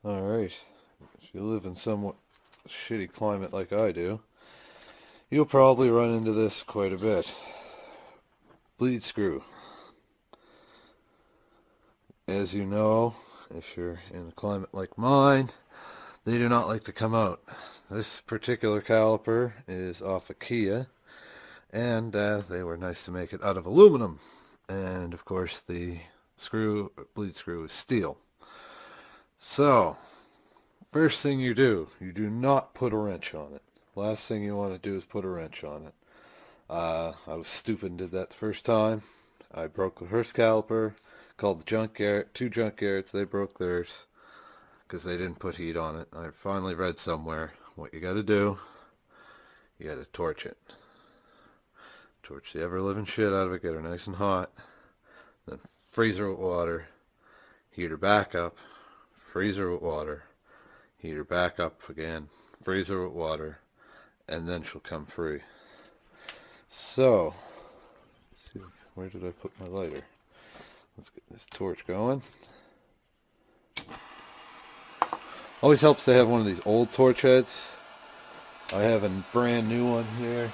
Alright, if you live in somewhat shitty climate like I do, you'll probably run into this quite a bit. Bleed screw. As you know, if you're in a climate like mine, they do not like to come out. This particular caliper is off a Kia, and they were nice to make it out of aluminum. And of course the bleed screw is steel. So, first thing you do not put a wrench on it. Last thing you want to do is put a wrench on it. I was stupid and did that the first time. I broke the first caliper, called the junkyard, two junkyards, they broke theirs because they didn't put heat on it. I finally read somewhere what you gotta do, you gotta torch it. Torch the ever-living shit out of it, get her nice and hot, then freeze her with water, heat her back up, freeze her with water, heat her back up again, freeze her with water, and then she'll come free. So, let's see, where did I put my lighter? Let's get this torch going. Always helps to have one of these old torch heads. I have a brand new one here.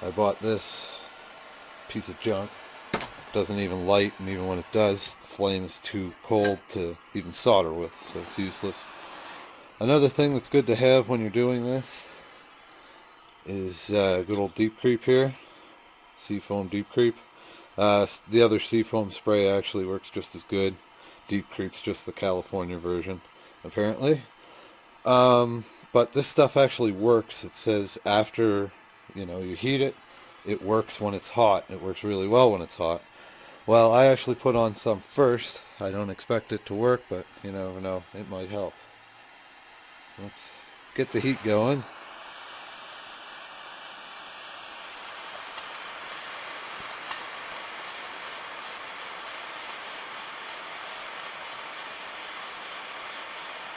I bought this piece of junk. It doesn't even light, and even when it does, the flame is too cold to even solder with, so it's useless. Another thing that's good to have when you're doing this is good old deep creep here. Seafoam deep creep. The other seafoam spray actually works just as good. Deep creep's just the California version, apparently. But this stuff actually works. It says after, you heat it, it works when it's hot. It works really well when it's hot. Well, I actually put on some first. I don't expect it to work, but you never know. It might help. So let's get the heat going.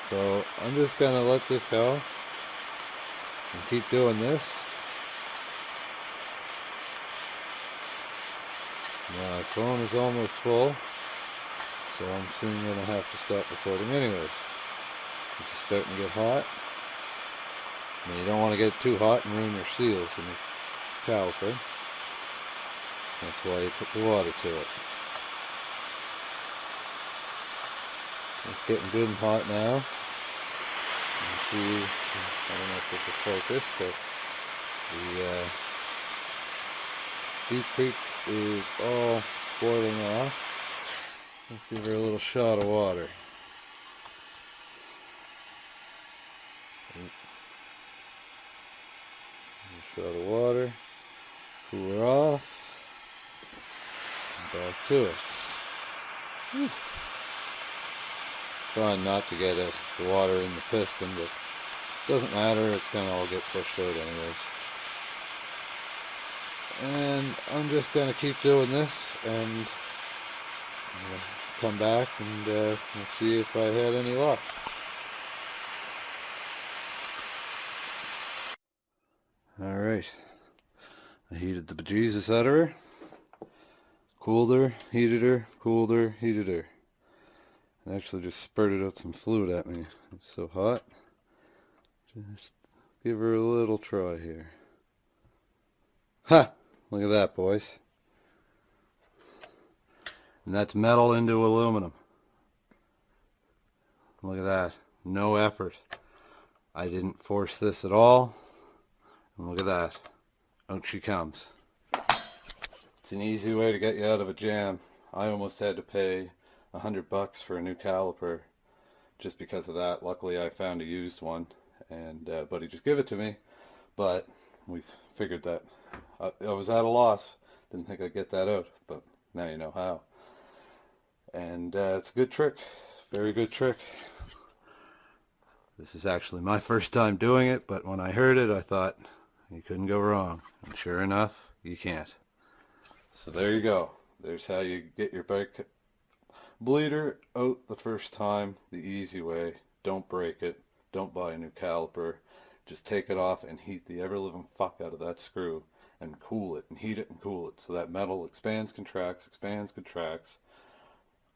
So I'm just going to let this go and keep doing this. My phone is almost full, so I'm soon going to have to stop recording anyways. This is starting to get hot. And you don't want to get it too hot and ruin your seals in the caliper. That's why you put the water to it. It's getting good and hot now. You see, I don't know if this will focus, but the deep creep is all boiling off. Let's give her a little shot of water. A shot of water, cool her off, and back to it. Whew. Trying not to get the water in the piston, but it doesn't matter, it's going to all get pushed out anyways. And I'm just going to keep doing this, and come back and we'll see if I had any luck. Alright, I heated the bejesus out of her, cooled her, heated her, cooled her, heated her. It actually just spurted out some fluid at me. It's so hot. Just give her a little try here. Ha! Look at that, boys. And that's metal into aluminum. Look at that. No effort. I didn't force this at all. And look at that. Out she comes. It's an easy way to get you out of a jam. I almost had to pay $100 for a new caliper just because of that. Luckily I found a used one, and buddy just gave it to me, but we figured that I was at a loss. Didn't think I'd get that out, but now you know how. And it's a good trick, very good trick. This is actually my first time doing it, but when I heard it I thought you couldn't go wrong, and sure enough you can't. So there you go. There's how you get your bike bleeder out the first time, the easy way. Don't break it. Don't buy a new caliper. Just take it off and heat the ever-living fuck out of that screw and cool it and heat it and cool it so that metal expands, contracts, expands, contracts.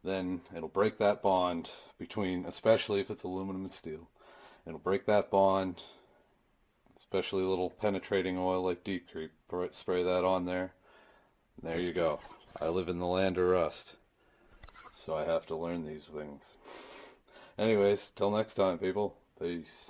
then it'll break that bond between, especially if it's aluminum and steel. It'll break that bond, especially a little penetrating oil like Deep Creep. Spray that on there, and there you go. I live in the land of rust, so I have to learn these things. Anyways, till next time, people. Peace.